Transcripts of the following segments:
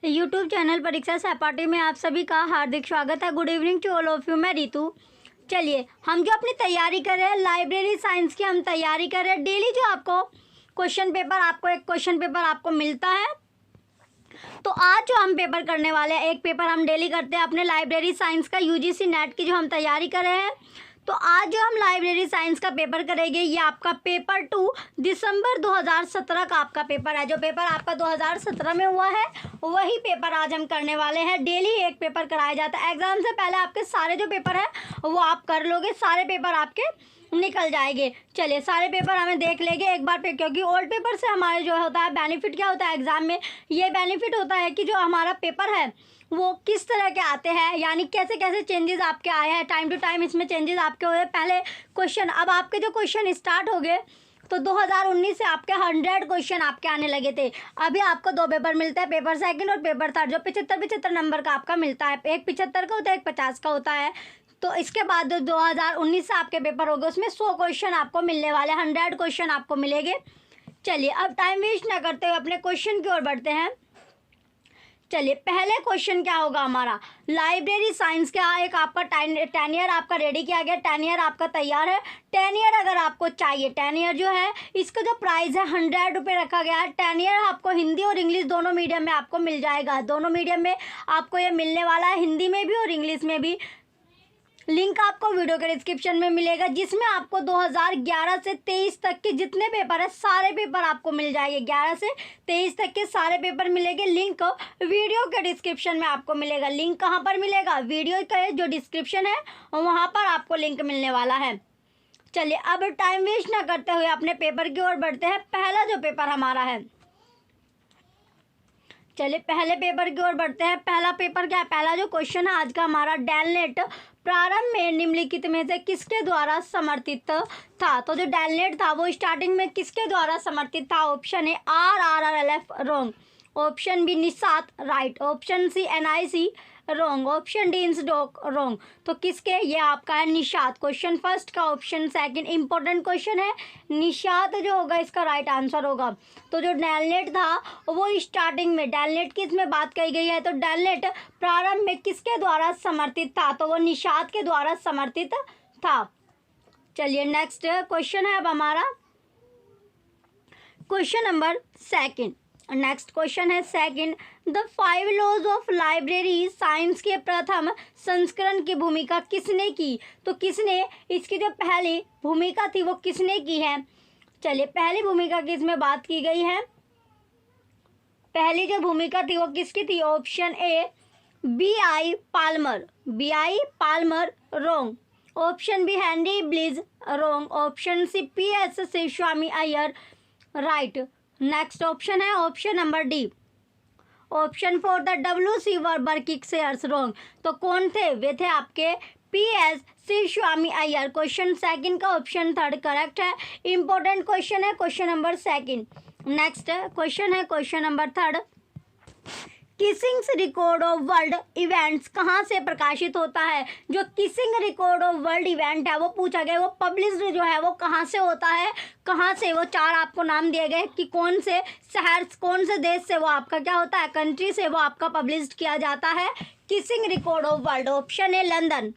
YouTube channel परीक्षा सहपाठी में आप सभी का हार्दिक स्वागत है। Good evening to all of you. मैं रितु। चलिए, हम जो अपनी तैयारी कर रहे हैं लाइब्रेरी साइंस की, हम तैयारी कर रहे हैं डेली। जो आपको एक क्वेश्चन पेपर आपको मिलता है। तो आज जो हम पेपर करने वाले हैं, एक पेपर हम डेली करते हैं अपने लाइब्रेरी साइंस का, यूजीसी नेट की जो हम तैयारी कर रहे हैं। तो आज जो हम लाइब्रेरी साइंस का पेपर करेंगे, ये आपका पेपर 2 दिसंबर 2017 का आपका पेपर है। जो पेपर आपका 2017 में हुआ है वही पेपर आज हम करने वाले हैं। डेली एक पेपर कराया जाता है। एग्जाम से पहले आपके सारे जो पेपर हैं वो आप कर लोगे, सारे पेपर आपके निकल जाएंगे। चलिए, सारे पेपर हमें देख लेंगे एक बार पे, क्योंकि ओल्ड पेपर से हमारे जो होता है बेनिफिट क्या होता है एग्जाम में, ये बेनिफिट होता है कि जो हमारा पेपर है वो किस तरह के आते हैं, यानी कैसे कैसे चेंजेस आपके आए हैं, टाइम टू टाइम इसमें चेंजेस आपके हुए। पहले क्वेश्चन, अब आपके जो क्वेश्चन स्टार्ट हो गए तो 2019 से आपके 100 क्वेश्चन आपके आने लगे थे। अभी आपको 2 पेपर मिलता है, पेपर सेकंड और पेपर थर्ड, जो 75 नंबर का आपका मिलता है। एक 75 का होता है, एक 50 का होता है। तो इसके बाद जो 2019 से आपके पेपर हो गए उसमें 100 क्वेश्चन आपको मिलने वाले, 100 क्वेश्चन आपको मिलेंगे। चलिए, अब टाइम वेस्ट ना करते हुए अपने क्वेश्चन की ओर बढ़ते हैं। चलिए, पहले क्वेश्चन क्या होगा हमारा, लाइब्रेरी साइंस का एक आपका 10 ईयर आपका रेडी किया गया, 10 ईयर आपका तैयार है। 10 ईयर अगर आपको चाहिए, 10 ईयर जो है इसका जो प्राइस है 100 रुपये रखा गया है। 10 ईयर आपको हिंदी और इंग्लिश दोनों मीडियम में आपको मिल जाएगा। दोनों मीडियम में आपको ये मिलने वाला है, हिंदी में भी और इंग्लिश में भी। लिंक आपको वीडियो के डिस्क्रिप्शन में मिलेगा, जिसमें आपको 2011 से 23 तक के जितने पेपर है सारे पेपर आपको मिल जाएंगे। 11 से 23 तक के सारे पेपर मिलेंगे। लिंक वीडियो के डिस्क्रिप्शन में आपको मिलेगा। लिंक कहाँ पर मिलेगा, वीडियो का जो डिस्क्रिप्शन है वहाँ पर आपको लिंक मिलने वाला है। चलिए, अब टाइम वेस्ट ना करते हुए अपने पेपर की ओर बढ़ते हैं। पहला जो पेपर हमारा है, चलिए पहले पेपर की ओर बढ़ते हैं। पहला पेपर क्या है, पहला जो क्वेश्चन है आज का हमारा, डेलनेट प्रारंभ में निम्नलिखित में से किसके द्वारा समर्थित था। तो जो डेलनेट था वो स्टार्टिंग में किसके द्वारा समर्थित था। Option A RRLF wrong, option B Nishat right, option C NIC wrong, option D INSDOC wrong. तो किसके, ये आपका है निशात। क्वेश्चन फर्स्ट का ऑप्शन सेकंड इंपॉर्टेंट क्वेश्चन है, निशात जो होगा इसका राइट आंसर होगा। तो जो डेलनेट था वो स्टार्टिंग में, डेलनेट की इसमें बात कही गई है, तो डेलनेट प्रारंभ में किसके द्वारा समर्थित था, तो वो निशात के द्वारा समर्थित था। चलिए, नेक्स्ट क्वेश्चन है अब हमारा question number second. Next question है second, the 5 laws of library science के प्रथम संस्करण की भूमिका किसने की। तो किसने इसकी जो पहली भूमिका थी वो किसने की है। चलिए, पहली भूमिका की इसमें बात की गई है। पहली जो भूमिका थी वो किसकी थी। Option A BI Palmer, BI Palmer wrong, option B Henry Bliss wrong, option C PS Sivaswamy Aiyer right. Next option है option number D, option 4 the WC बर्किक्सर्स रॉन्ग। तो कौन थे, वे थे आपके PS Sivaswamy Aiyer. Question second का ऑप्शन थर्ड करेक्ट है। इंपॉर्टेंट क्वेश्चन है question number second. Next question है question number third, Keesing's record of world events कहाँ से प्रकाशित होता है। जो kissing record of world event है वो पूछा गया, वो पब्लिश्ड जो है वो कहाँ से होता है, कहाँ से। वो 4 आपको नाम दिए गए कि कौन से शहर, कौन से देश से वो आपका क्या होता है, कंट्री से वो आपका पब्लिश किया जाता है Keesing's record of world. Option A London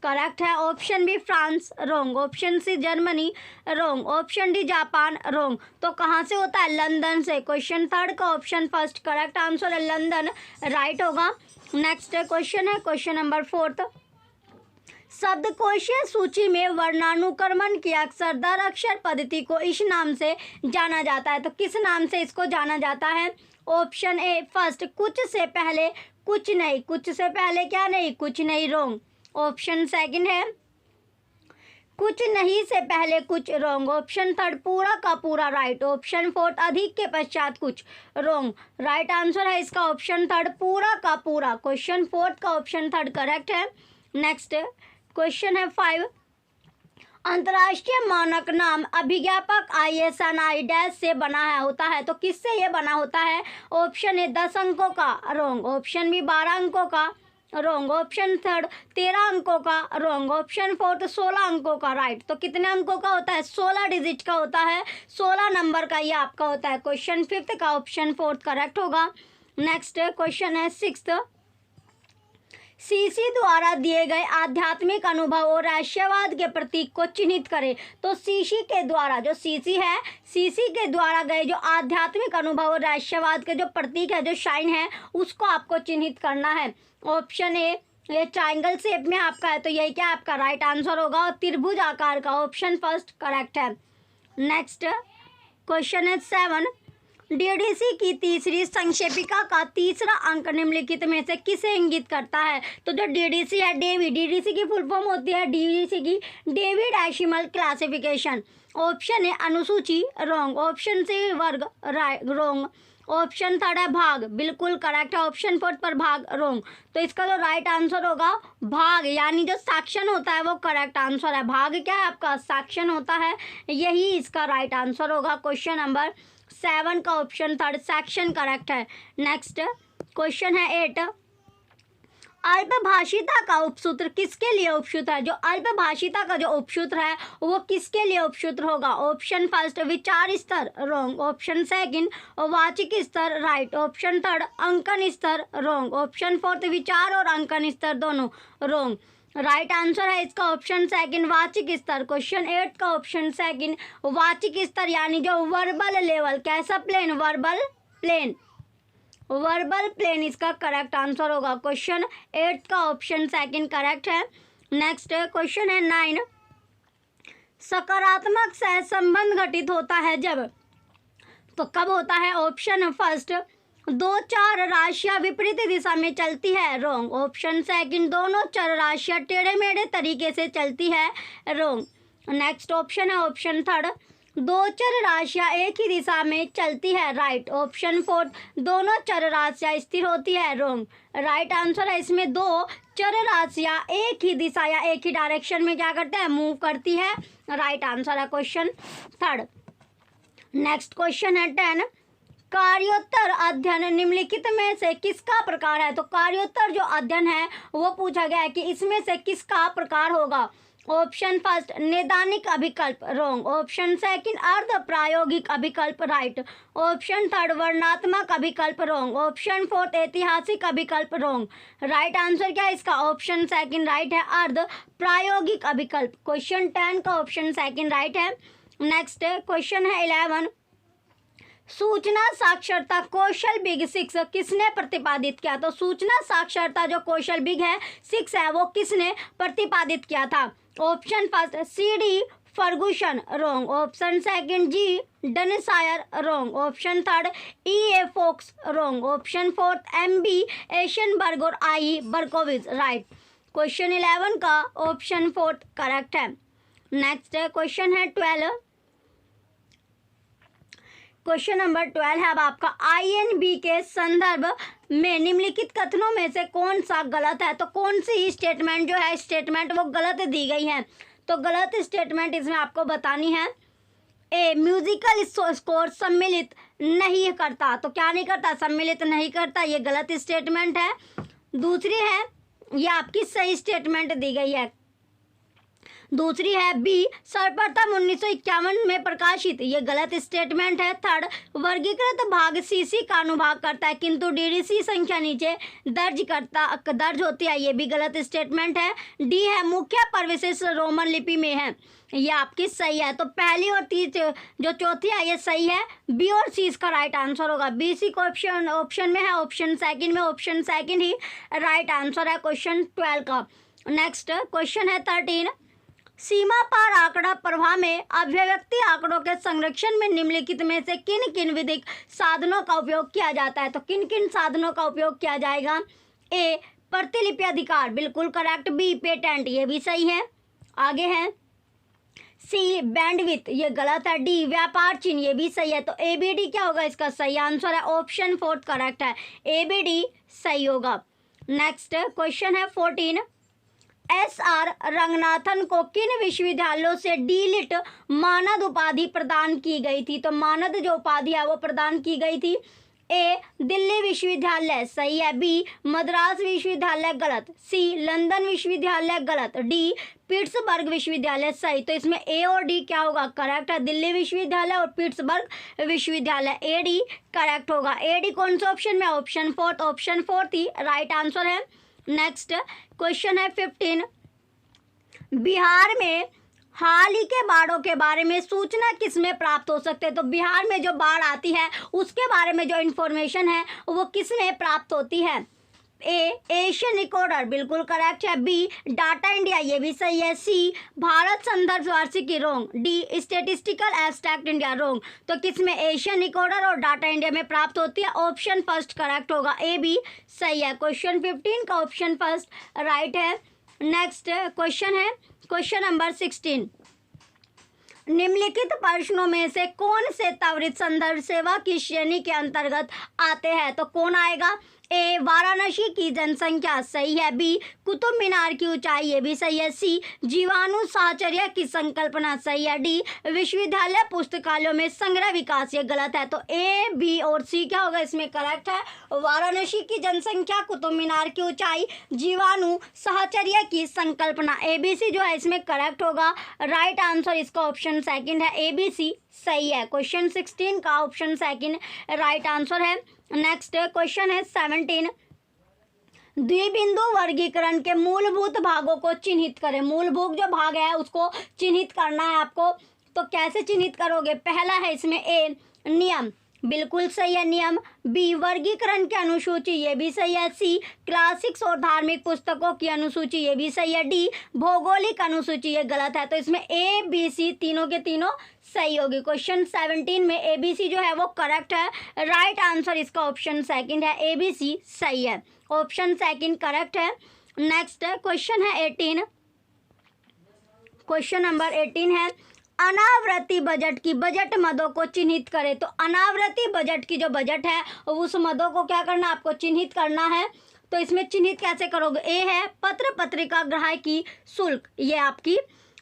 correct है, option B France wrong, option C Germany wrong, option D Japan wrong. तो कहाँ से होता है, लंदन से। क्वेश्चन थर्ड का ऑप्शन फर्स्ट करेक्ट आंसर है, लंदन राइट होगा। नेक्स्ट क्वेश्चन है क्वेश्चन नंबर फोर्थ, शब्दकोशीय सूची में वर्णानुक्रमण की अक्षर दर अक्षर पद्धति को इस नाम से जाना जाता है। तो किस नाम से इसको जाना जाता है। ऑप्शन ए फर्स्ट कुछ से पहले कुछ नहीं, कुछ से पहले क्या नहीं, कुछ नहीं रॉन्ग। ऑप्शन सेकंड है कुछ नहीं से पहले कुछ रॉन्ग, ऑप्शन थर्ड पूरा का पूरा राइट, ऑप्शन फोर्थ अधिक के पश्चात कुछ रॉन्ग। राइट आंसर है इसका ऑप्शन थर्ड पूरा का पूरा। क्वेश्चन फोर्थ का ऑप्शन थर्ड करेक्ट है। नेक्स्ट क्वेश्चन है 5, अंतर्राष्ट्रीय मानक नाम अभिज्ञापक ISNI डैश से बना है होता है। तो किससे ये बना होता है। ऑप्शन ए 10 अंकों का रॉन्ग, ऑप्शन बी 12 अंकों का रॉन्ग, ऑप्शन थर्ड 13 अंकों का रॉन्ग, ऑप्शन फोर्थ 16 अंकों का राइट। तो कितने अंकों का होता है, 16 डिजिट का होता है, 16 नंबर का ये आपका होता है। क्वेश्चन फिफ्थ का ऑप्शन फोर्थ करेक्ट होगा। नेक्स्ट क्वेश्चन है 6th, सीसी द्वारा दिए गए आध्यात्मिक अनुभव और रहस्यवाद के प्रतीक को चिन्हित करें। तो सीसी के द्वारा, जो सीसी है, सीसी के द्वारा गए जो आध्यात्मिक अनुभव और रहस्यवाद के जो प्रतीक है, जो शाइन है, उसको आपको चिन्हित करना है। ऑप्शन ए, ये ट्राइंगल शेप में आपका है तो यही क्या आपका राइट आंसर होगा, और त्रिभुज आकार का ऑप्शन फर्स्ट करेक्ट है। नेक्स्ट क्वेश्चन है 7, डीडीसी की तीसरी संक्षेपिका का तीसरा अंक निम्नलिखित में से किसे इंगित करता है। तो जो डीडीसी है, डीडीसी की फुल फॉर्म होती है डीडीसी की David decimal classification. Option A अनुसूची, रॉन्ग। ऑप्शन सी वर्ग, राइट, रॉन्ग। ऑप्शन थर्ड है भाग, बिल्कुल करेक्ट है। ऑप्शन फोर्थ पर भाग, रॉन्ग। तो इसका जो राइट आंसर होगा भाग, यानी जो सेक्शन होता है वो करेक्ट आंसर है। भाग क्या है आपका, सेक्शन होता है, यही इसका राइट आंसर होगा। क्वेश्चन नंबर 7 का ऑप्शन थर्ड सेक्शन करेक्ट है। नेक्स्ट क्वेश्चन है 8, अल्पभाषिता का उपसूत्र किसके लिए उपसूत्र है। जो अल्पभाषिता का जो उपसूत्र है वो किसके लिए उपसूत्र होगा। ऑप्शन फर्स्ट विचार स्तर, रॉन्ग। ऑप्शन सेकंड वाचिक स्तर, राइट। ऑप्शन थर्ड अंकन स्तर, रॉन्ग। ऑप्शन फोर्थ विचार और अंकन स्तर दोनों, रॉन्ग। राइट आंसर है इसका ऑप्शन सेकंड वाचिक स्तर। क्वेश्चन 8 का ऑप्शन सेकंड वाचिक स्तर, यानी जो वर्बल लेवल, कैसा plane, verbal plane, verbal plane इसका करेक्ट आंसर होगा। क्वेश्चन 8 का ऑप्शन सेकंड करेक्ट है। नेक्स्ट क्वेश्चन है 9, सकारात्मक सहसंबंध घटित होता है जब, तो कब होता है। ऑप्शन फर्स्ट 2 चर राशियां विपरीत दिशा में चलती है, रॉन्ग। ऑप्शन सेकंड दोनों चर राशियां टेढ़े मेढ़े तरीके से चलती है, रॉन्ग। नेक्स्ट ऑप्शन है ऑप्शन थर्ड 2 चर राशियां एक ही दिशा में चलती है, राइट। ऑप्शन फोर्थ दोनों चर राशियां स्थिर होती है, रॉन्ग। राइट आंसर है इसमें 2 चर राशियां एक ही दिशा या एक ही डायरेक्शन में क्या करते हैं, मूव करती है। राइट आंसर है क्वेश्चन थर्ड। नेक्स्ट क्वेश्चन है 10, कार्योत्तर अध्ययन निम्नलिखित में से किसका प्रकार है। तो कार्योत्तर जो अध्ययन है वो पूछा गया है कि इसमें से किसका प्रकार होगा। ऑप्शन फर्स्ट नैदानिक अभिकल्प, रॉन्ग। ऑप्शन सेकंड अर्ध प्रायोगिक अभिकल्प, राइट। ऑप्शन थर्ड वर्णनात्मक अभिकल्प, रॉन्ग। ऑप्शन फोर्थ ऐतिहासिक अभिकल्प, रॉन्ग। राइट आंसर क्या है इसका, ऑप्शन सेकंड राइट है, अर्ध प्रायोगिक अभिकल्प। क्वेश्चन 10 का ऑप्शन सेकंड राइट है। नेक्स्ट क्वेश्चन है 11, सूचना साक्षरता कौशल बिग 6 किसने प्रतिपादित किया। तो सूचना साक्षरता जो कौशल बिग है 6 है वो किसने प्रतिपादित किया था। Option first CD Ferguson, wrong. Option second G Dunsire, wrong. Option third EA Fox, wrong. Option fourth MB Eschenburg और IE बर्कोविच, राइट। क्वेश्चन 11 का ऑप्शन फोर्थ करेक्ट है। नेक्स्ट क्वेश्चन है 12, क्वेश्चन नंबर 12 है अब आपका INB के संदर्भ में निम्नलिखित कथनों में से कौन सा गलत है। तो कौन सी स्टेटमेंट जो है स्टेटमेंट वो गलत दी गई है। तो गलत स्टेटमेंट इसमें आपको बतानी है। ए म्यूजिकल स्कोर सम्मिलित नहीं करता, तो क्या नहीं करता, सम्मिलित नहीं करता, ये गलत स्टेटमेंट है। दूसरी है, ये आपकी सही स्टेटमेंट दी गई है। दूसरी है बी सर्वप्रथम 1951 में प्रकाशित, ये गलत स्टेटमेंट है। थर्ड वर्गीकृत भाग सीसी का अनुभाग करता है किंतु डीडीसी संख्या नीचे दर्ज होती है, ये भी गलत स्टेटमेंट है। डी है मुख्य प्रविशेष रोमन लिपि में है, ये आपकी सही है। तो पहली और जो चौथी है ये सही है। बी और सी इसका राइट आंसर होगा। बी सी को ऑप्शन में है, ऑप्शन सेकंड में, ऑप्शन सेकंड ही राइट आंसर है क्वेश्चन 12 का। नेक्स्ट क्वेश्चन है 13, सीमा पार आंकड़ा प्रवाह में अभिव्यक्ति आंकड़ों के संरक्षण में निम्नलिखित में से किन किन विधिक साधनों का उपयोग किया जाता है। तो किन किन साधनों का उपयोग किया जाएगा। ए प्रतिलिपि अधिकार, बिल्कुल करेक्ट। बी पेटेंट, ये भी सही है। आगे है सी बैंडविड्थ, ये गलत है। डी व्यापार चिन्ह, ये भी सही है। तो ABD क्या होगा इसका सही आंसर है, ऑप्शन फोर्थ करेक्ट है, ABD सही होगा। नेक्स्ट क्वेश्चन है 14, SR रंगनाथन को किन विश्वविद्यालयों से D.Litt मानद उपाधि प्रदान की गई थी। तो मानद जो उपाधि है वो प्रदान की गई थी ए दिल्ली विश्वविद्यालय सही है, बी मद्रास विश्वविद्यालय गलत, सी लंदन विश्वविद्यालय गलत, डी पिट्सबर्ग विश्वविद्यालय सही। तो इसमें ए और डी क्या होगा, करेक्ट है, दिल्ली विश्वविद्यालय और पिट्सबर्ग विश्वविद्यालय, ए डी करेक्ट होगा। ए डी कौन सा ऑप्शन में, ऑप्शन फोर्थ ही राइट आंसर है। नेक्स्ट क्वेश्चन है 15, बिहार में हाल ही के बाढ़ों के बारे में सूचना किसमें प्राप्त हो सकते हैं। तो बिहार में जो बाढ़ आती है उसके बारे में जो इन्फॉर्मेशन है वो किसमें प्राप्त होती है। ए एशियन रिकॉर्डर बिल्कुल करेक्ट है, बी डाटा इंडिया ये भी सही है, सी भारत संदर्भ वार्षिकी रोंग, डी स्टेटिस्टिकल एब्स्ट्रैक्ट इंडिया रोंग। तो किसमें एशियन रिकॉर्डर और डाटा इंडिया में प्राप्त होती है, ऑप्शन फर्स्ट करेक्ट होगा, ए भी सही है। क्वेश्चन 15 का ऑप्शन फर्स्ट राइट है। नेक्स्ट क्वेश्चन है क्वेश्चन नंबर 16, निम्नलिखित प्रश्नों में से कौन से त्वरित संदर्भ सेवा की श्रेणी के अंतर्गत आते हैं। तो कौन आएगा, ए वाराणसी की जनसंख्या सही है, बी कुतुब मीनार की ऊंचाई ये भी सही है, सी जीवाणु साहचर्य की संकल्पना सही है, डी विश्वविद्यालय पुस्तकालयों में संग्रह विकास ये गलत है। तो ए बी और सी क्या होगा इसमें करेक्ट है, वाराणसी की जनसंख्या, कुतुब मीनार की ऊंचाई, जीवाणु साहचर्य की संकल्पना, ए बी सी जो है इसमें करेक्ट होगा। राइट आंसर इसका ऑप्शन सेकंड है, ए बी सी सही है। क्वेश्चन 16 का ऑप्शन सेकंड राइट आंसर है। नेक्स्ट क्वेश्चन है 17, द्विबिंदु वर्गीकरण के मूलभूत भागों को चिन्हित करें। मूलभूत जो भाग है उसको चिन्हित करना है आपको, तो कैसे चिन्हित करोगे। पहला है इसमें ए नियम बिल्कुल सही है, नियम, बी वर्गीकरण की अनुसूची ये भी सही है, सी क्लासिक्स और धार्मिक पुस्तकों की अनुसूची ये भी सही है, डी भौगोलिक अनुसूची ये गलत है। तो इसमें ए बी सी तीनों के तीनों सही होगी। क्वेश्चन 17 में ए बी सी जो है वो करेक्ट है। राइट आंसर इसका ऑप्शन सेकंड है, ए बी सी सही है, ऑप्शन सेकंड करेक्ट है। नेक्स्ट क्वेश्चन है 18, क्वेश्चन नंबर 18 है, अनावृत्ति बजट की बजट मदों को चिन्हित करें। तो अनावृत्ति बजट की जो बजट है उस मदों को क्या करना, आपको चिन्हित करना है। तो इसमें चिन्हित कैसे करोगे, ए है पत्र पत्रिका ग्राहकी शुल्क ये आपकी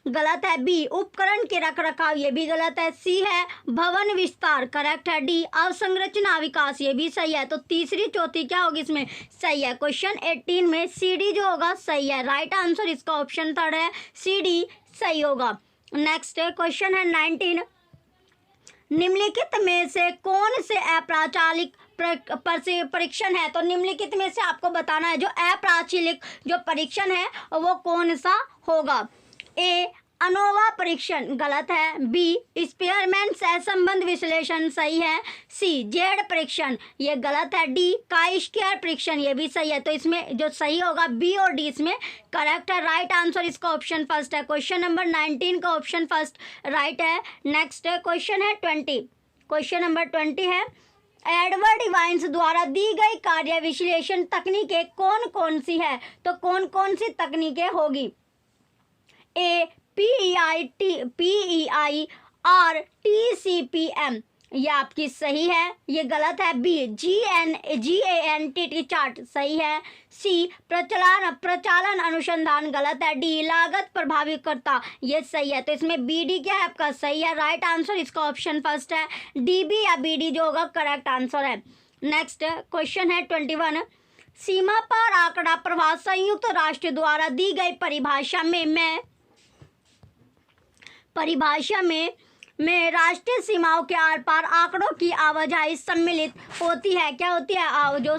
गलत है, बी उपकरण के रख रखाव ये भी गलत है, सी है भवन विस्तार करेक्ट है, डी अवसंरचना विकास ये भी सही है। तो तीसरी चौथी क्या होगी इसमें सही है। क्वेश्चन 18 में सी डी जो होगा सही है। राइट आंसर इसका ऑप्शन थर्ड है, सी डी सही होगा। नेक्स्ट क्वेश्चन है 19, निम्नलिखित में से कौन से अप्राचालिक परीक्षण है। तो निम्नलिखित में से आपको बताना है जो अप्राचलिक जो परीक्षण है वो कौन सा होगा। ए अनोवा परीक्षण गलत है, बी स्पीयरमैन सहसंबंध विश्लेषण सही है, सी जेड परीक्षण ये गलत है, डी काइस्क्वायर परीक्षण ये भी सही है। तो इसमें जो सही होगा बी और डी इसमें करेक्ट है। राइट आंसर इसका ऑप्शन फर्स्ट है। क्वेश्चन नंबर 19 का ऑप्शन फर्स्ट राइट है। नेक्स्ट क्वेश्चन है 20, क्वेश्चन नंबर 20 है, एडवर्ड वाइन्स द्वारा दी गई कार्य विश्लेषण तकनीकें कौन कौन सी है। तो कौन कौन सी तकनीकें होगी, ए PEI और TCPM ये आपकी सही है, ये गलत है, बी GANTT चार्ट सही है, सी प्रचालन अनुसंधान गलत है, डी लागत प्रभावीकर्ता ये सही है। तो इसमें BD क्या है आपका सही है। राइट आंसर इसका ऑप्शन फर्स्ट है, DB या BD जो होगा करेक्ट आंसर है। नेक्स्ट क्वेश्चन है 21, सीमा पार आंकड़ा प्रवाह संयुक्त राष्ट्र द्वारा दी गई परिभाषा में राष्ट्रीय सीमाओं के आर पार आंकड़ों की आवाजाही सम्मिलित होती है। क्या होती है, जो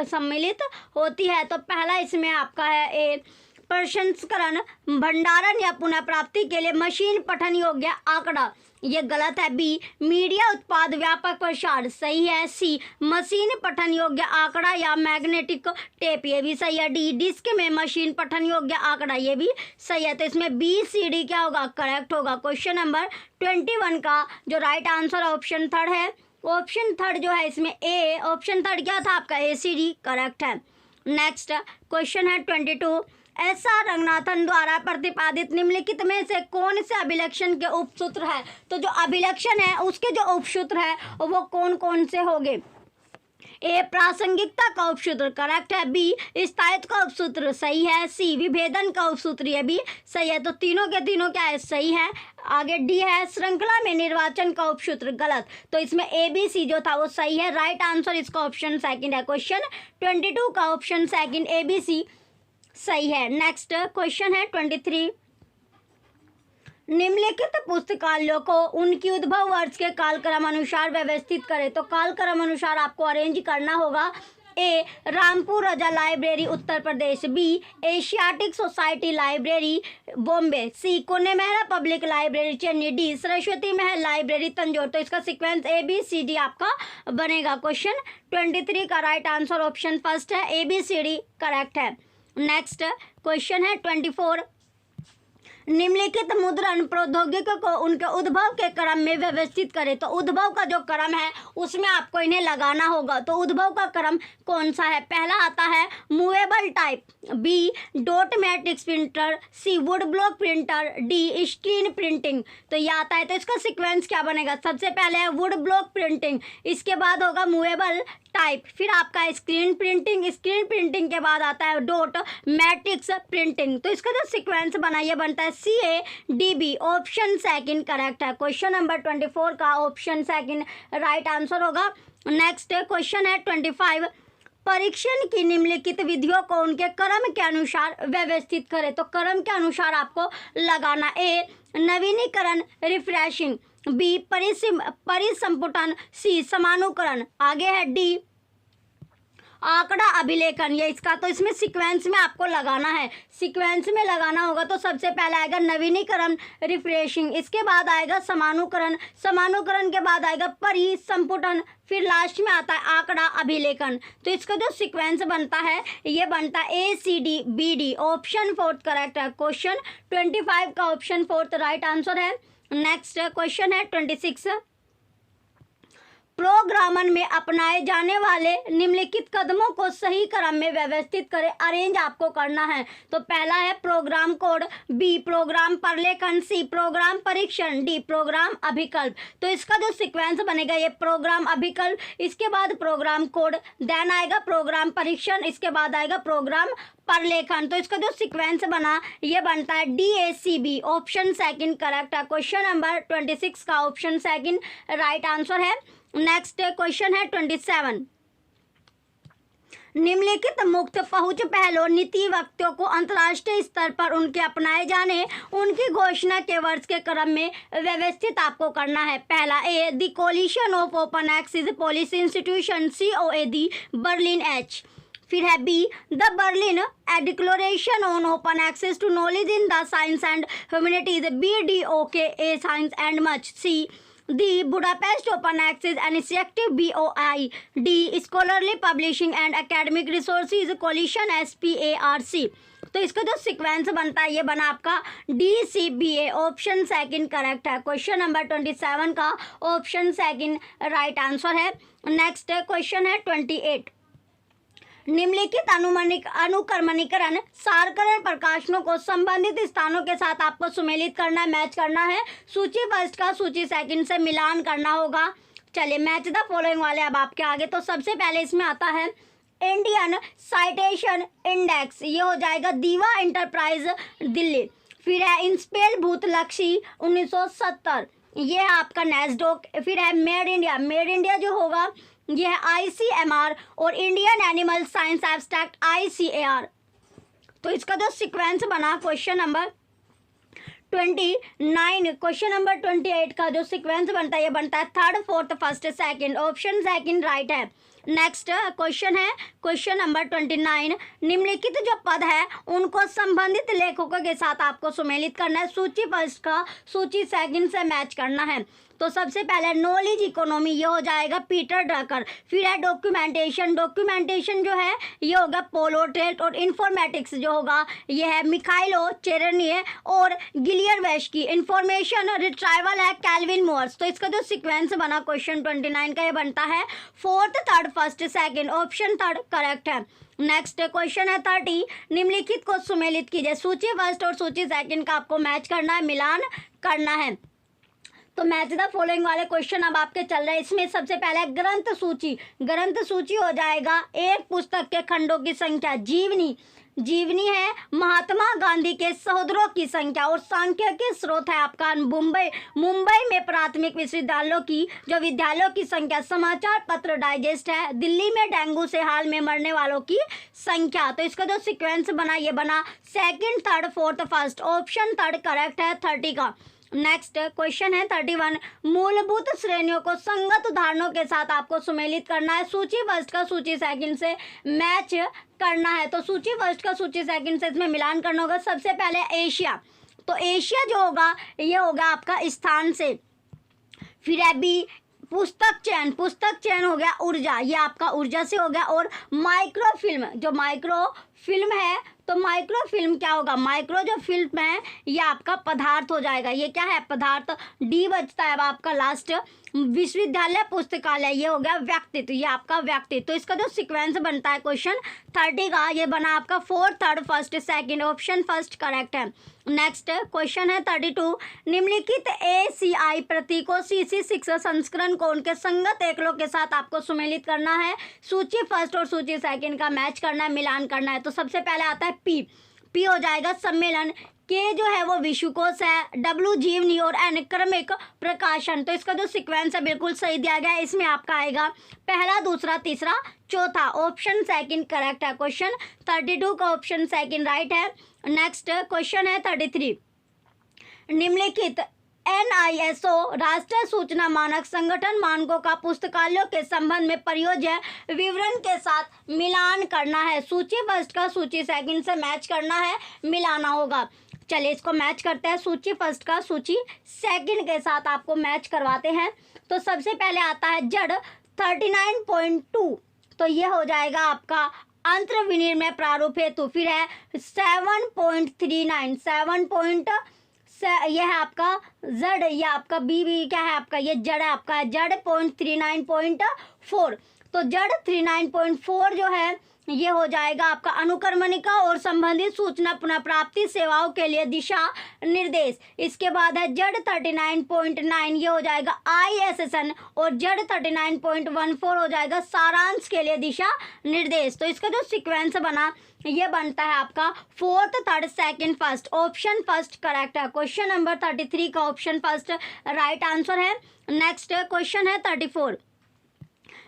सम्मिलित होती है। तो पहला इसमें आपका है ए प्रसंस्करण भंडारण या पुनः प्राप्ति के लिए मशीन पठन योग्य आंकड़ा ये गलत है, बी मीडिया उत्पाद व्यापक प्रसार सही है, सी मशीन पठन योग्य आंकड़ा या मैग्नेटिक टेप ये भी सही है, डी डिस्क में मशीन पठन योग्य आंकड़ा ये भी सही है। तो इसमें BCD क्या होगा करेक्ट होगा। क्वेश्चन नंबर 21 का जो राइट आंसर ऑप्शन थर्ड है, ऑप्शन थर्ड जो है इसमें ए ऑप्शन थर्ड क्या था आपका ACD करेक्ट है। नेक्स्ट क्वेश्चन है 22, SR रंगनाथन द्वारा प्रतिपादित निम्नलिखित में से कौन से अभिलक्षण के उपसूत्र है। तो जो अभिलक्षण है उसके जो उपसूत्र है वो कौन कौन से होंगे। ए प्रासंगिकता का उपसूत्र करेक्ट है, बी स्थायित्व का उपसूत्र सही है, सी विभेदन का उपसूत्र ये भी सही है। तो तीनों के तीनों क्या है, सही है। आगे डी है श्रृंखला में निर्वाचन का उपसूत्र गलत, तो इसमें ए बी सी जो था वो सही है। राइट आंसर इसका ऑप्शन सेकंड है। क्वेश्चन 22 का option second A B C सही है। नेक्स्ट क्वेश्चन है 23, निम्नलिखित पुस्तकालयों को उनकी उद्भव वर्ष के कालक्रम अनुसार व्यवस्थित करें। तो कालक्रम अनुसार आपको अरेंज करना होगा। A Rampur Raza library Uttar Pradesh, B Asiatic society library Bombay, C Connemara public library Chennai, D Saraswati Mahal library Tanjore. तो इसका sequence A B C D आपका बनेगा। क्वेश्चन 23 का राइट आंसर ऑप्शन फर्स्ट है, A B C D correct है। नेक्स्ट क्वेश्चन है 24, निम्नलिखित मुद्रण प्रौद्योगिकी को उनके उद्भव के क्रम में व्यवस्थित करें। तो उद्भव का जो क्रम है उसमें आपको इन्हें लगाना होगा। तो उद्भव का क्रम कौन सा है? पहला आता है movable type, B dot matrix printer, C wood block printer, D screen printing. तो ये आता है, तो इसका सीक्वेंस क्या बनेगा? सबसे पहले है वुड ब्लॉक प्रिंटिंग, इसके बाद होगा मूवेबल टाइप, फिर आपका स्क्रीन प्रिंटिंग, स्क्रीन प्रिंटिंग के बाद आता है डॉट मैट्रिक्स प्रिंटिंग। तो इसका जो सीक्वेंस बना ये बनता है C A D B, option second correct है। क्वेश्चन नंबर 24 का ऑप्शन सेकंड राइट आंसर होगा। नेक्स्ट क्वेश्चन है 25, परीक्षण की निम्नलिखित विधियों को उनके क्रम के अनुसार व्यवस्थित करें। तो क्रम के अनुसार आपको लगाना। ए नवीनीकरण रिफ्रेशिंग, बी परिसंपुटन, सी समानुकरण, आगे है डी आंकड़ा अभिलेखन। ये इसका, तो इसमें सीक्वेंस में आपको लगाना है, सीक्वेंस में लगाना होगा। तो सबसे पहले आएगा नवीनीकरण रिफ्रेशिंग, इसके बाद आएगा समानुकरण, समानुकरण के बाद आएगा परिसंपुटन, फिर लास्ट में आता है आंकड़ा अभिलेखन। तो इसका जो सीक्वेंस बनता है ये बनता है A C D B D, option fourth correct है। क्वेश्चन 25 का ऑप्शन फोर्थ राइट आंसर है। नेक्स्ट क्वेश्चन है 26, प्रोग्रामन में अपनाए जाने वाले निम्नलिखित कदमों को सही क्रम में व्यवस्थित करें। अरेंज आपको करना है। तो पहला है प्रोग्राम कोड, बी प्रोग्राम प्रलेखन, सी प्रोग्राम परीक्षण, डी प्रोग्राम अभिकल्प। तो इसका जो सीक्वेंस बनेगा ये प्रोग्राम अभिकल्प, इसके बाद प्रोग्राम कोड, देन आएगा प्रोग्राम परीक्षण, इसके बाद आएगा प्रोग्राम प्रलेखन। तो इसका जो सीक्वेंस बना ये बनता है D A C B, option second correct है। क्वेश्चन नंबर 26 का ऑप्शन सेकंड राइट आंसर है। नेक्स्ट क्वेश्चन है 27, निम्नलिखित मुक्त पहुंच पहलों नीति वक्तों को अंतर्राष्ट्रीय स्तर पर उनके अपनाए जाने उनकी घोषणा के वर्ष के क्रम में व्यवस्थित आपको करना है। पहला A the coalition of open access policy institution, C O A the Berlin H, फिर है B the Berlin declaration on open access to knowledge in the science and humanities, B D O K A science and much, C the Budapest open access initiative B O I, D scholarly publishing and academic resources coalition S P A R C. तो इसका जो sequence बनता है ये बना आपका D C B ए, option second correct है। Question number 27 का ऑप्शन सेकंड राइट आंसर है। नेक्स्ट क्वेश्चन है 28, निम्नलिखित अनुक्रमणीकरण सारकरण प्रकाशनों को संबंधित स्थानों के साथ आपको सुमेलित करना है, मैच करना है। सूची फर्स्ट का सूची सेकंड से मिलान करना होगा। चलिए मैच द फॉलोइंग वाले अब आपके आगे। तो सबसे पहले इसमें आता है इंडियन साइटेशन इंडेक्स, ये हो जाएगा दीवा इंटरप्राइज दिल्ली। फिर है इंस्पेल भूतलक्षी 1970, ये है आपका नेस्डोक। फिर है मेड इंडिया, मेड इंडिया जो होगा ये है ICMR और Indian animal science abstract ICAR। तो इसका जो सीक्वेंस बना क्वेश्चन नंबर 29, क्वेश्चन नंबर 28 का जो सीक्वेंस बनता है ये बनता है third fourth first second, option second right है। नेक्स्ट क्वेश्चन है क्वेश्चन नंबर 29, निम्नलिखित जो पद है उनको संबंधित लेखकों के साथ आपको सुमेलित करना है। सूची फर्स्ट का सूची सेकंड से मैच करना है। तो सबसे पहले नॉलेज इकोनॉमी, ये हो जाएगा पीटर ड्रकर। फिर है डॉक्यूमेंटेशन, डॉक्यूमेंटेशन जो है ये होगा पोलो ट्रेट। और इन्फॉर्मेटिक्स जो होगा ये है मिखाइलो चेरनिये और गिलियर वेस्की। इंफॉर्मेशन रिट्राइवल है कैल्विन मोर्स। तो इसका जो सीक्वेंस बना क्वेश्चन 29 का ये बनता है fourth third first second, option third correct है। नेक्स्ट क्वेश्चन है 30, निम्नलिखित को सुमेलित कीजिए। सूची फर्स्ट और सूची सेकंड का आपको मैच करना है, मिलान करना है। तो मैच द फॉलोइंग वाले क्वेश्चन अब आपके चल रहे हैं। इसमें सबसे पहले ग्रंथ सूची, ग्रंथ सूची हो जाएगा एक पुस्तक के खंडों की संख्या, जीवनी, जीवनी है महात्मा गांधी के सहोदरों की संख्या, और सांख्यिकी स्रोत है आपका मुंबई में प्राथमिक विश्वविद्यालयों की जो विद्यालयों की संख्या, समाचार पत्र डाइजेस्ट है, दिल्ली में डेंगू से हाल में मरने वालों की संख्या। तो इसका जो सीक्वेंस बना ये बना second, third, fourth, first, option third correct है 30 का। नेक्स्ट क्वेश्चन है 31, मूलभूत श्रेणियों को संगत उदाहरणों के साथ आपको सुमेलित करना है। सूची फर्स्ट का सूची सेकंड से मैच करना है। तो सूची फर्स्ट का सूची सेकंड से इसमें मिलान करना होगा। सबसे पहले एशिया, तो एशिया जो होगा ये होगा आपका स्थान से, फिर है बी पुस्तक चयन, पुस्तक चयन हो गया ऊर्जा, ये आपका ऊर्जा से हो गया, और माइक्रोफिल्म, जो माइक्रोफिल्म है तो माइक्रोफिल्म क्या होगा, माइक्रो जो फिल्म है ये आपका पदार्थ हो जाएगा, ये क्या है पदार्थ। डी बचता है अब आपका लास्ट, विश्वविद्यालय पुस्तकालय, ये हो गया व्यक्तित्व, ये आपका व्यक्तित्व। तो इसका जो सीक्वेंस बनता है क्वेश्चन 30 का ये बना आपका fourth, third, first, second, option first correct है। नेक्स्ट क्वेश्चन है 32, निम्नलिखित ACI प्रतीकों CC6 संस्करण को उनके संगत एकलों के साथ आपको सुमेलित करना है। सूची फर्स्ट और सूची सेकंड का मैच करना है, मिलान करना है। तो सबसे पहले आता है पी हो जाएगा सम्मेलन, के जो है वो विश्वकोश है, W जीवनी, और N क्रमिक प्रकाशन। तो इसका जो सीक्वेंस है बिल्कुल सही दिया गया है। इसमें आपका आएगा पहला, दूसरा, तीसरा, चौथा, ऑप्शन सेकंड करेक्ट है। क्वेश्चन 32 का ऑप्शन सेकंड राइट है। नेक्स्ट क्वेश्चन है 33, निम्नलिखित NISO राष्ट्रीय सूचना मानक संगठन मानकों का पुस्तकालयों के संबंध में प्रयोज्य विवरण के साथ मिलान करना है। सूची फर्स्ट का सूची सेकंड से मैच करना है, मिलाना होगा। चलिए इसको मैच करते हैं, सूची फर्स्ट का सूची सेकंड के साथ आपको मैच करवाते हैं। तो सबसे पहले आता है जड़ 39.2, तो ये हो जाएगा आपका अंतर विनिमय प्रारूप हेतु। फिर है 7.39, 7 यह है आपका जड़, ये आपका बी क्या है आपका, ये जड़ है आपका, जड़ 39.4। तो जड़ 39.4 जो है ये हो जाएगा आपका अनुक्रमणिका और संबंधित सूचना पुनः प्राप्ति सेवाओं के लिए दिशा निर्देश। इसके बाद है जड़ 39.9, ये हो जाएगा ISSN, और जड़ 39.14 हो जाएगा सारांश के लिए दिशा निर्देश। तो इसका जो सीक्वेंस बना ये बनता है आपका fourth, third, second, first, option first correct है। क्वेश्चन नंबर 33 का ऑप्शन फर्स्ट राइट आंसर है। नेक्स्ट क्वेश्चन है 34,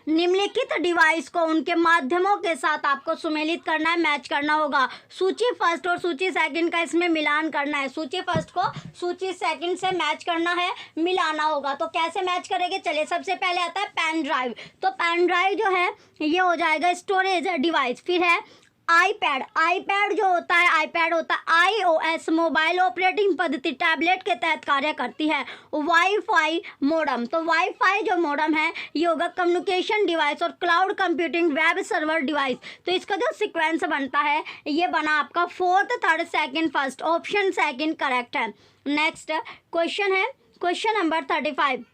निम्नलिखित डिवाइस को उनके माध्यमों के साथ आपको सुमेलित करना है, मैच करना होगा। सूची फर्स्ट और सूची सेकंड का इसमें मिलान करना है। सूची फर्स्ट को सूची सेकंड से मैच करना है, मिलाना होगा। तो कैसे मैच करेंगे, चलिए सबसे पहले आता है पेन ड्राइव। तो पेन ड्राइव जो है ये हो जाएगा स्टोरेज डिवाइस। फिर है आईपैड जो होता है, आईपैड होता है iOS मोबाइल ऑपरेटिंग पद्धति टैबलेट के तहत कार्य करती है। वाईफाई मोडम, तो वाईफाई जो मोडम है ये होगा कम्युनिकेशन डिवाइस और cloud computing web server device. तो इसका जो सीक्वेंस बनता है ये बना आपका fourth, third, second, first, option second correct है। नेक्स्ट क्वेश्चन है क्वेश्चन नंबर 35,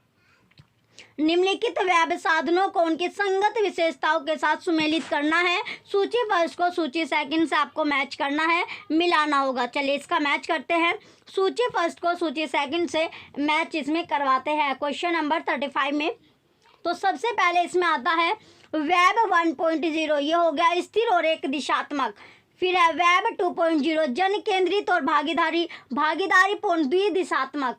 निम्नलिखित वेब साधनों को उनकी संगत विशेषताओं के साथ सुमेलित करना है। सूची फर्स्ट को सूची सेकंड से आपको मैच करना है, मिलाना होगा। चलिए इसका मैच करते हैं, सूची फर्स्ट को सूची सेकंड से मैच इसमें करवाते हैं क्वेश्चन नंबर 35 में। तो सबसे पहले इसमें आता है वेब 1.0, ये हो गया स्थिर और एक दिशात्मक। फिर है वेब 2.0 जन केंद्रित और भागीदारीपूर्ण द्विदिशात्मक।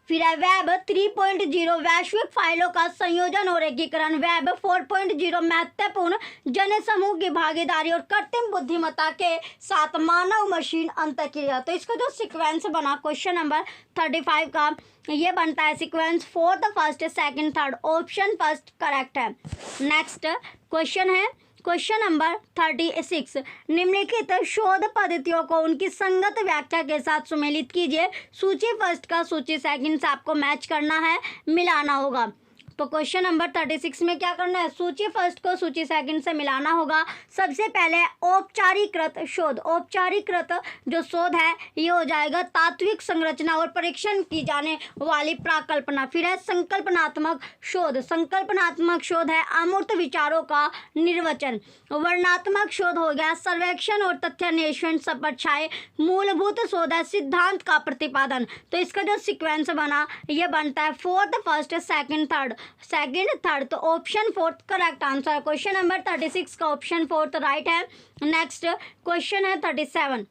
फिर है वेब 3.0 वैश्विक फाइलों का संयोजन और एकीकरण। वेब 4.0 महत्वपूर्ण जन समूह की भागीदारी और कृत्रिम बुद्धिमत्ता के साथ मानव मशीन अंतःक्रिया। तो इसका जो सीक्वेंस बना क्वेश्चन नंबर 35 का ये बनता है sequence fourth, first, second, third, option first correct है। नेक्स्ट क्वेश्चन है क्वेश्चन नंबर 36, निम्नलिखित शोध पद्धतियों को उनकी संगत व्याख्या के साथ सुमेलित कीजिए। सूची फर्स्ट का सूची सेकंड से आपको मैच करना है, मिलाना होगा। तो क्वेश्चन नंबर 36 में क्या करना है, सूची फर्स्ट को सूची सेकंड से मिलाना होगा। सबसे पहले औपचारिकृत शोध, औपचारिकृत जो शोध है ये हो जाएगा तात्विक संरचना और परीक्षण की जाने वाली प्राकल्पना। फिर है संकल्पनात्मक शोध, संकल्पनात्मक शोध है अमूर्त विचारों का निर्वचन। वर्णनात्मक शोध हो गया सर्वेक्षण और तथ्यान्वेषण सब पर छाए। मूलभूत शोध है सिद्धांत का प्रतिपादन। तो इसका जो सीक्वेंस बना ये बनता है fourth, first, second, third, second, third. तो option fourth correct answer. Question number 36 का ऑप्शन फोर्थ राइट है। नेक्स्ट क्वेश्चन है 37।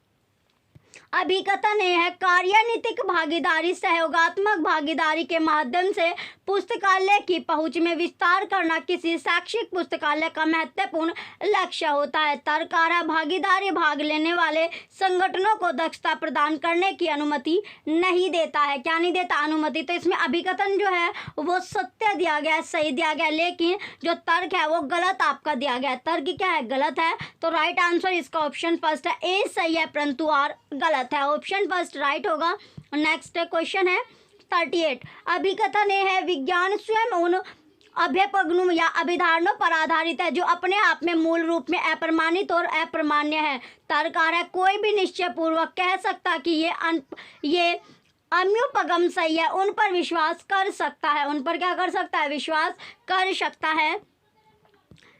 अभिकथन ये है कार्यनीतिक भागीदारी सहयोगात्मक भागीदारी के माध्यम से पुस्तकालय की पहुंच में विस्तार करना किसी शैक्षिक पुस्तकालय का महत्वपूर्ण लक्ष्य होता है। तर्ककार है भागीदारी भाग लेने वाले संगठनों को दक्षता प्रदान करने की अनुमति नहीं देता है। क्या नहीं देता, अनुमति। तो इसमें अभिकथन जो है वो सत्य दिया गया है, सही दिया गया है, लेकिन जो तर्क है वो गलत आपका दिया गया है। तर्क क्या है, गलत है। तो राइट आंसर इसका ऑप्शन फर्स्ट है, ए सही है परंतु आर गलत है। ऑप्शन फर्स्ट राइट होगा। नेक्स्ट क्वेश्चन है 38। अभिकथन ये है विज्ञान स्वयं उन अभ्युपगमों या अभिधारणों पर आधारित है जो अपने आप में मूल रूप में अप्रमाणित और अप्रमाण्य है। तर्ककार है कोई भी निश्चय पूर्वक कह सकता कि ये अम्युपगम सही है, उन पर विश्वास कर सकता है, उन पर क्या कर सकता है, विश्वास कर सकता है,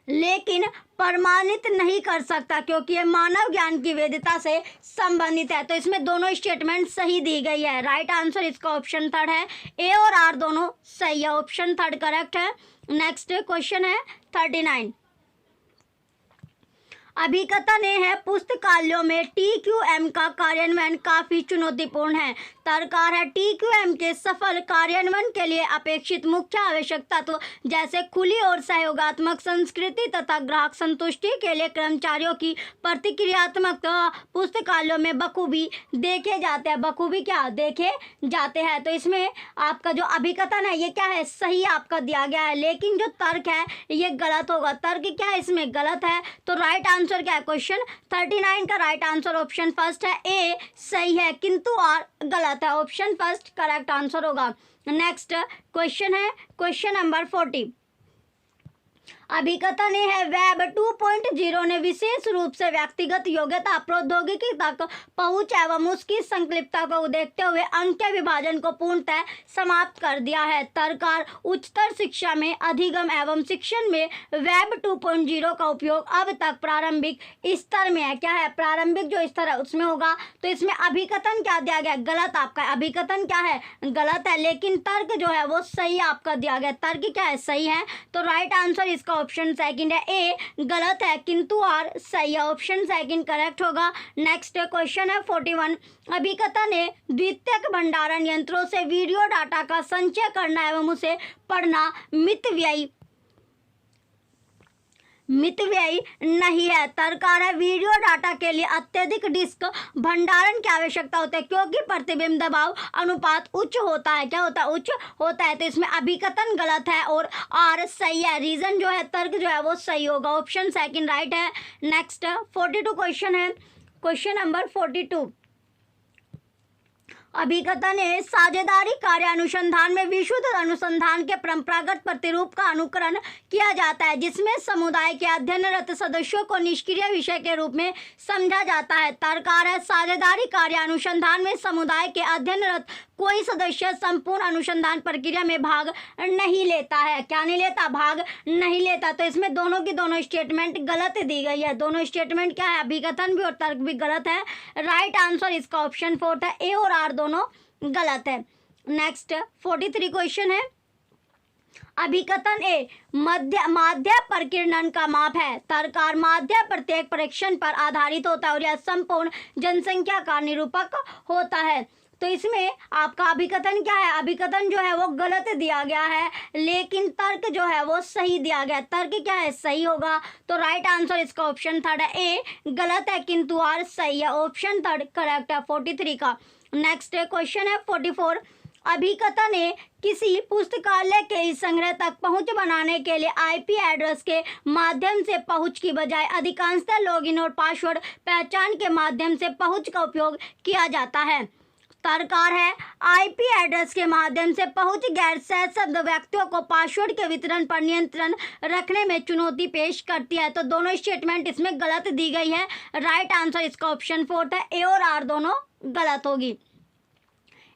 लेकिन प्रमाणित नहीं कर सकता क्योंकि ये मानव ज्ञान की वैधता से संबंधित है। तो इसमें दोनों स्टेटमेंट सही दी गई है। राइट आंसर इसका ऑप्शन थर्ड है, ए और आर दोनों सही है। ऑप्शन थर्ड करेक्ट है। नेक्स्ट क्वेश्चन है 39। अभिकथन ये है पुस्तकालयों में TQM का कार्यान्वयन काफी चुनौतीपूर्ण है। तर्ककार है TQM के सफल कार्यान्वयन के लिए अपेक्षित मुख्य आवश्यक तत्व जैसे खुली और सहयोगात्मक संस्कृति तथा ग्राहक संतुष्टि के लिए कर्मचारियों की प्रतिक्रियात्मक पुस्तकालयों में बखूबी देखे जाते हैं, बखूबी क्या देखे जाते हैं। तो इसमें आपका जो अभिकथन है ये क्या है, सही आपका दिया गया है, लेकिन जो तर्क है ये गलत होगा। तर्क क्या है, इसमें गलत है। तो राइट आंसर क्या है, क्वेश्चन 39 का राइट आंसर ऑप्शन फर्स्ट है, ए सही है किंतु आर गलत है। ऑप्शन फर्स्ट करेक्ट आंसर होगा। नेक्स्ट क्वेश्चन है क्वेश्चन नंबर 40। अभिकथन ये है वेब 2.0 ने विशेष रूप से व्यक्तिगत योग्यता प्रौद्योगिकी तक पहुंच एवं उसकी संक्लिप्तता को देखते हुए अंक विभाजन को पूर्णतः समाप्त कर दिया है। तर्ककार उच्चतर शिक्षा में अधिगम एवं शिक्षण में वेब 2.0 का उपयोग अब तक प्रारंभिक स्तर में है। क्या है, प्रारंभिक जो स्तर है उसमें होगा। तो इसमें अभिकथन क्या दिया गया, गलत आपका अभिकथन क्या है, गलत है, लेकिन तर्क जो है वो सही आपका दिया गया। तर्क क्या है, सही है। तो राइट आंसर इसका ऑप्शन सेकंड है, ए गलत है किंतु आर सही है। ऑप्शन सेकंड करेक्ट होगा। नेक्स्ट क्वेश्चन है 41। अभिकथन है द्वितीयक भंडारण यंत्रों से वीडियो डाटा का संचय करना एवं उसे पढ़ना मितव्ययी नहीं है। तर्ककार है वीडियो डाटा के लिए अत्यधिक डिस्क भंडारण की आवश्यकता होती है क्योंकि प्रतिबिंब दबाव अनुपात उच्च होता है। क्या होता है, उच्च होता है। तो इसमें अभिकथन गलत है और आर सही है। रीजन जो है, तर्क जो है वो सही होगा। ऑप्शन सेकंड राइट है। नेक्स्ट 42 क्वेश्चन है, क्वेश्चन नंबर 42। अभिकथन है साझेदारी कार्य अनुसंधान में विशुद्ध अनुसंधान के परंपरागत प्रतिरूप का अनुकरण किया जाता है जिसमें समुदाय के अध्ययनरत सदस्यों को निष्क्रिय विषय के रूप में समझा जाता है। तर्ककार है साझेदारी कार्य अनुसंधान में समुदाय के अध्ययनरत कोई सदस्य संपूर्ण अनुसंधान प्रक्रिया में भाग नहीं लेता है। क्या नहीं लेता, भाग नहीं लेता। तो इसमें दोनों की दोनों स्टेटमेंट गलत दी गई है। दोनों स्टेटमेंट क्या है, अभिकथन भी और तर्क भी गलत है। राइट आंसर इसका ऑप्शन फोर्थ है, ए और आर दोनों गलत है। नेक्स्ट 43 क्वेश्चन है। अभिकथन ए माध्य प्रकीर्णन का माप है। तर्ककार माध्य प्रत्येक परीक्षण पर आधारित होता है और यह संपूर्ण जनसंख्या का निरूपक होता है। तो इसमें आपका अभिकथन क्या है, अभिकथन जो है वो गलत दिया गया है, लेकिन तर्क जो है वो सही दिया गया। तर्क क्या है, सही होगा। तो राइट आंसर इसका ऑप्शन थर्ड है, ए गलत है किंतु आर सही है। ऑप्शन थर्ड करेक्ट है 43 का। नेक्स्ट क्वेश्चन है 44। अभिकथन है किसी पुस्तकालय के संग्रह तक पहुंच बनाने के लिए IP एड्रेस के माध्यम से पहुंच की बजाय अधिकांशतः लॉगिन और पासवर्ड पहचान के माध्यम से पहुंच का उपयोग किया जाता है। तरकार है आईपी एड्रेस के माध्यम से पहुंच गैर सहसंबद्ध व्यक्तियों को पासवर्ड के वितरण पर नियंत्रण रखने में चुनौती पेश करती है। तो दोनों स्टेटमेंट इसमें गलत दी गई है। राइट आंसर इसका ऑप्शन 4 है, ए और आर दोनों गलत होगी।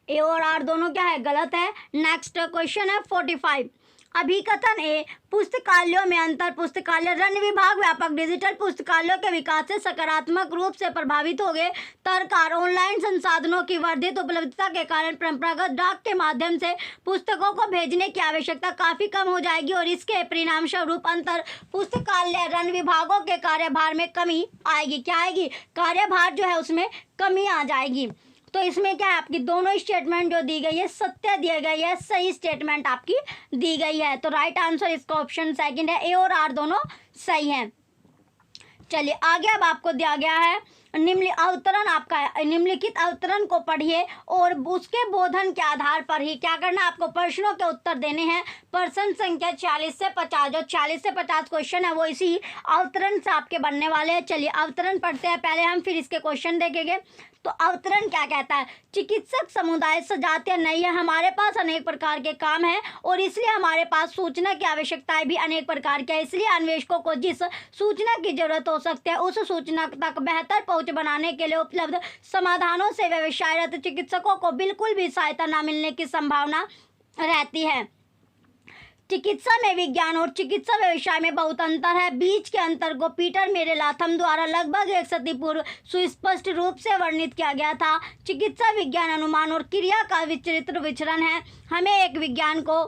ए और आर दोनों क्या है, गलत है। नेक्स्ट क्वेश्चन है 45। अभिकथन ए, पुस्तकालयों में अंतर। पुस्तकालय रण विभाग व्यापक डिजिटल पुस्तकालयों के विकास से सकारात्मक रूप से प्रभावित हो गए। तरकार ऑनलाइन संसाधनों की वर्धित उपलब्धता के कारण परंपरागत डाक के माध्यम से पुस्तकों को भेजने की आवश्यकता काफ़ी कम हो जाएगी और इसके परिणाम स्वरूप अंतर पुस्तकालय रण विभागों के कार्यभार में कमी आएगी। क्या आएगी, कार्यभार जो है उसमें कमी आ जाएगी। तो इसमें क्या है, आपकी दोनों स्टेटमेंट जो दी गई है सत्य दी गई है, सही स्टेटमेंट आपकी दी गई है। तो राइट आंसर इसका ऑप्शन सेकंड है, ए और आर दोनों सही हैं। चलिए आगे अब आपको दिया गया है अवतरण आपका है। निम्नलिखित अवतरण को पढ़िए और उसके बोधन के आधार पर ही क्या करना, आपको प्रश्नों के उत्तर देने हैं। प्रश्न संख्या 40 से 50, जो 40 से 50 क्वेश्चन है वो इसी अवतरण से आपके बनने वाले हैं। चलिए अवतरण पढ़ते हैं पहले हम, फिर इसके क्वेश्चन देखेंगे। तो अवतरण क्या कहता है, चिकित्सक समुदाय सजातीय नहीं है, हमारे पास अनेक प्रकार के काम हैं और इसलिए हमारे पास सूचना की आवश्यकताएं भी अनेक प्रकार की है। इसलिए अन्वेषकों को जिस सूचना की जरूरत हो सकती है उस सूचना तक बेहतर पहुंच बनाने के लिए उपलब्ध समाधानों से व्यवसायरत चिकित्सकों को बिल्कुल भी सहायता न मिलने की संभावना रहती है। चिकित्सा में विज्ञान और चिकित्सा व्यवसाय में बहुत अंतर है। बीच के अंतर को पीटर मेरे लाथम द्वारा लगभग 1 सदी पूर्व सुस्पष्ट रूप से वर्णित किया गया था। चिकित्सा विज्ञान अनुमान और क्रिया का विचित्र विचरण है। हमें एक विज्ञान को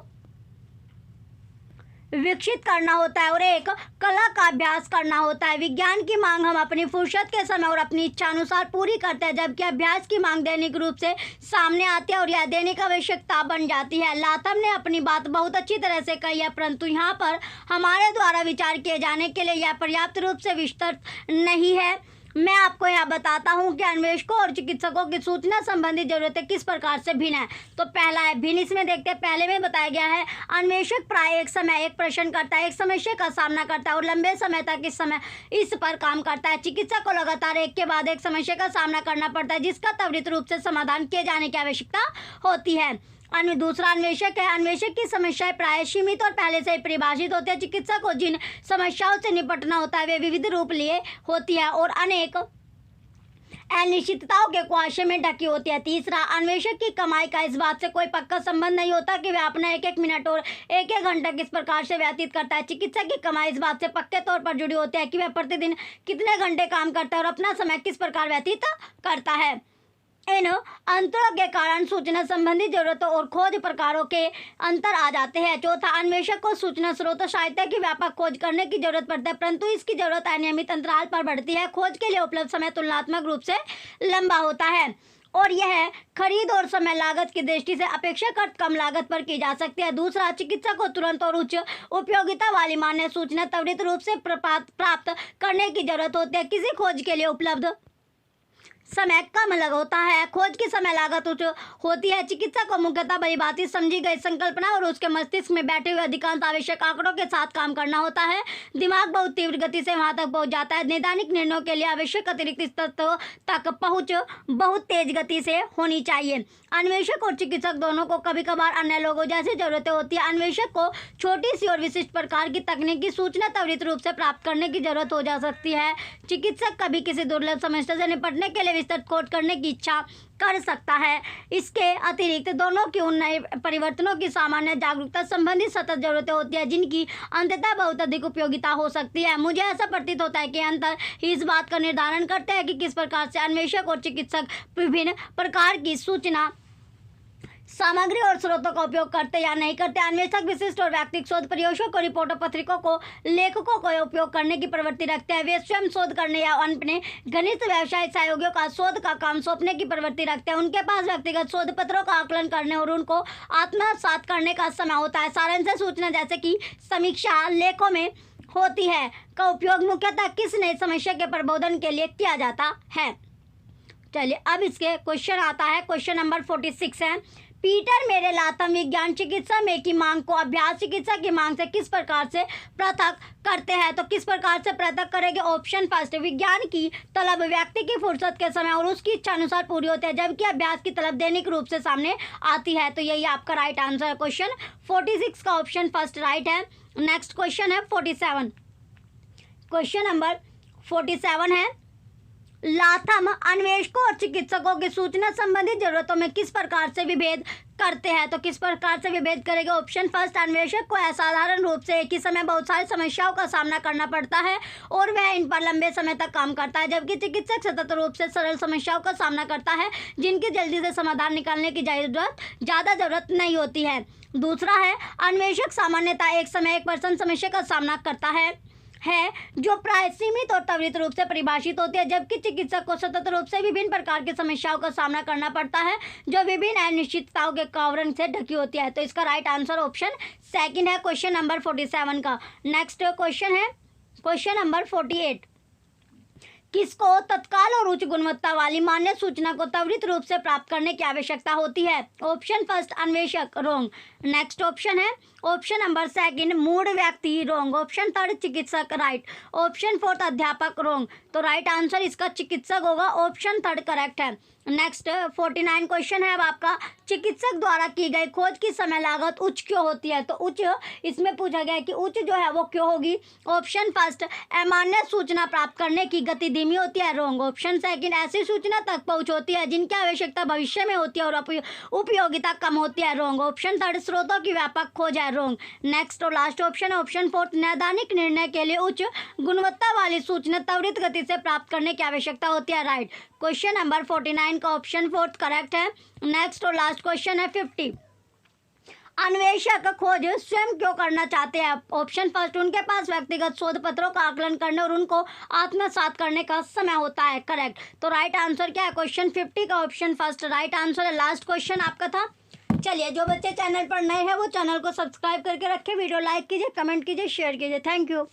विकसित करना होता है और एक कला का अभ्यास करना होता है। विज्ञान की मांग हम अपनी फुर्सत के समय और अपनी इच्छा अनुसार पूरी करते हैं, जबकि अभ्यास की मांग दैनिक रूप से सामने आती है और यह दैनिक आवश्यकता बन जाती है। लाथम ने अपनी बात बहुत अच्छी तरह से कही है, परंतु यहाँ पर हमारे द्वारा विचार किए जाने के लिए यह पर्याप्त रूप से विस्तृत नहीं है। मैं आपको यह बताता हूं कि अन्वेषकों और चिकित्सकों की सूचना संबंधी जरूरतें किस प्रकार से भिन्न है। तो पहला है भिन्न, इसमें देखते हैं। पहले में बताया गया है अन्वेषक प्राय एक समय एक प्रश्न करता है, एक समस्या का सामना करता है और लंबे समय तक इस पर काम करता है। चिकित्सक को लगातार एक के बाद एक समस्या का सामना करना पड़ता है जिसका त्वरित रूप से समाधान किए जाने की आवश्यकता होती है। दूसरा अन्वेषक है। अन्वेषक की समस्याएं प्राय सीमित और पहले से ही परिभाषित होती है। चिकित्सक को जिन समस्याओं से निपटना होता है वे विविध रूप लिए होती है और अनेक अनिश्चितताओं के कुआशे में ढकी होती है। तीसरा, अन्वेषक की कमाई का इस बात से कोई पक्का संबंध नहीं होता कि वह अपना एक एक मिनट और एक एक घंटा किस प्रकार से व्यतीत करता है। चिकित्सक की कमाई इस बात से पक्के तौर पर जुड़ी होती है कि वह प्रतिदिन कितने घंटे काम करता है और अपना समय किस प्रकार व्यतीत करता है। इन अंतरों के कारण सूचना संबंधी जरूरतों और खोज प्रकारों के अंतर आ जाते हैं। चौथा, अन्वेषक को सूचना स्रोतों साहित्य की व्यापक खोज करने की जरूरत पड़ती है, परंतु इसकी जरूरत अनियमित अंतराल पर बढ़ती है। खोज के लिए उपलब्ध समय तुलनात्मक रूप से लंबा होता है और यह खरीद और समय लागत की दृष्टि से अपेक्षाकृत कम लागत पर की जा सकती है। दूसरा, चिकित्सक को तुरंत और उच्च उपयोगिता वाली मान्य सूचना त्वरित रूप से प्राप्त करने की जरूरत होती है। किसी खोज के लिए उपलब्ध समय कम लग होता है, खोज की समय लागत उच्च होती है। चिकित्सक को मुख्यतः भलीभांति समझी गई संकल्पना और उसके मस्तिष्क में बैठे हुए अधिकांश आवश्यक आंकड़ों के साथ काम करना होता है। दिमाग बहुत तीव्र गति से वहां तक पहुंच जाता है। नैदानिक निर्णयों के लिए आवश्यक अतिरिक्त तत्वों तक पहुंच बहुत तेज गति से होनी चाहिए। अन्वेषक और चिकित्सक दोनों को कभी कभार अन्य लोगों जैसी जरूरतें होती है। अन्वेषक को छोटी सी और विशिष्ट प्रकार की तकनीकी सूचना त्वरित रूप से प्राप्त करने की जरूरत हो जा सकती है। चिकित्सक कभी किसी दुर्लभ समस्या से निपटने के लिए विस्तृत खोज करने की इच्छा कर सकता है। इसके अतिरिक्त दोनों की उन नए परिवर्तनों की सामान्य जागरूकता संबंधी सतत जरूरतें होती है जिनकी अंततः बहुत अधिक उपयोगिता हो सकती है। मुझे ऐसा प्रतीत होता है कि अंतर ही इस बात का निर्धारण करते हैं कि किस प्रकार से अन्वेषक और चिकित्सक विभिन्न प्रकार की सूचना सामग्री और स्रोतों का उपयोग करते या नहीं करते। अन्वेषक विशिष्ट और व्यक्तिगत शोध प्रयोगों को, रिपोर्टों, पत्रिकों को, लेखकों को उपयोग करने की प्रवृत्ति रखते हैं। वे स्वयं शोध करने या अपने घनिष्ठ व्यवसायिक सहयोगियों का शोध का काम सौंपने की प्रवृत्ति रखते हैं। उनके पास व्यक्तिगत शोध पत्रों का आकलन करने और उनको आत्मसात करने का समय होता है। सारांश सूचना जैसे कि समीक्षा लेखों में होती है का उपयोग मुख्यतः किस नई समस्या के प्रबोधन के लिए किया जाता है। चलिए अब इसके क्वेश्चन आता है, क्वेश्चन नंबर 46 है, पीटर मेरे लाथम विज्ञान चिकित्सा में की मांग को अभ्यास चिकित्सा की मांग से किस प्रकार से पृथक करते हैं। तो किस प्रकार से पृथक करेंगे? ऑप्शन फर्स्ट, विज्ञान की तलब व्यक्ति की फुर्सत के समय और उसकी इच्छा अनुसार पूरी होती है, जबकि अभ्यास की तलब दैनिक रूप से सामने आती है। तो यही आपका राइट आंसर है। क्वेश्चन 46 का ऑप्शन फर्स्ट राइट है। नेक्स्ट क्वेश्चन है 47। क्वेश्चन नंबर 47 है, लाथम अन्वेषकों और चिकित्सकों की सूचना संबंधी जरूरतों में किस प्रकार से विभेद करते हैं। तो किस प्रकार से विभेद करेंगे? ऑप्शन फर्स्ट, अन्वेषक को असाधारण रूप से एक ही समय बहुत सारी समस्याओं का सामना करना पड़ता है और वह इन पर लंबे समय तक काम करता है, जबकि चिकित्सक सतत रूप से सरल समस्याओं का सामना करता है जिनकी जल्दी से समाधान निकालने की ज़्यादा जरूरत नहीं होती है। दूसरा है, अन्वेषक सामान्यतः एक समय एक पर्सन समस्या का सामना करता है जो प्राय सीमित और त्वरित रूप से परिभाषित होती है, जबकि चिकित्सक को सतत रूप से विभिन्न प्रकार की समस्याओं का सामना करना पड़ता है जो विभिन्न अनिश्चितताओं के कारण से ढकी होती है। तो इसका राइट आंसर ऑप्शन सेकंड है क्वेश्चन नंबर 47 का। नेक्स्ट क्वेश्चन है क्वेश्चन नंबर 48, किसको तत्काल और उच्च गुणवत्ता वाली मान्य सूचना को त्वरित रूप से प्राप्त करने की आवश्यकता होती है। ऑप्शन फर्स्ट, अन्वेषक, रॉन्ग। नेक्स्ट ऑप्शन है ऑप्शन नंबर सेकंड, मूड व्यक्ति, रॉन्ग। ऑप्शन थर्ड, चिकित्सक, राइट। ऑप्शन फोर्थ, अध्यापक, रॉन्ग। तो राइट आंसर इसका चिकित्सक होगा, ऑप्शन थर्ड करेक्ट है। नेक्स्ट 49 क्वेश्चन है अब आपका, चिकित्सक द्वारा की गई खोज की समय लागत उच्च क्यों होती है। तो उच्च इसमें पूछा गया है कि उच्च जो है वो क्यों होगी। ऑप्शन फर्स्ट, अमान्य सूचना प्राप्त करने की गति धीमी होती है, रॉन्ग। ऑप्शन सेकंड, ऐसी सूचना तक पहुंच होती है जिनकी आवश्यकता भविष्य में होती है और उपयोगिता कम होती है, रॉन्ग। ऑप्शन थर्ड, स्रोतों की व्यापक खोज है, रॉन्ग। नेक्स्ट और लास्ट ऑप्शन है ऑप्शन फोर्थ, नैदानिक निर्णय के लिए उच्च गुणवत्ता वाली सूचना त्वरित गति से प्राप्त करने की आवश्यकता होती है, राइट। क्वेश्चन नंबर 49 का ऑप्शन फोर्थ करेक्ट है। नेक्स्ट और लास्ट क्वेश्चन है 50, अन्वेषक खोज स्वयं क्यों करना चाहते हैं। ऑप्शन फर्स्ट, उनके पास व्यक्तिगत शोध पत्रों का आकलन करने और उनको आत्मसात करने का समय होता है, करेक्ट। तो राइट आंसर क्या है? क्वेश्चन 50 का ऑप्शन फर्स्ट राइट आंसर है। लास्ट क्वेश्चन आपका था। चलिए, जो बच्चे चैनल पर नए हैं वो चैनल को सब्सक्राइब करके रखें, वीडियो लाइक कीजिए, कमेंट कीजिए, शेयर कीजिए। Thank you.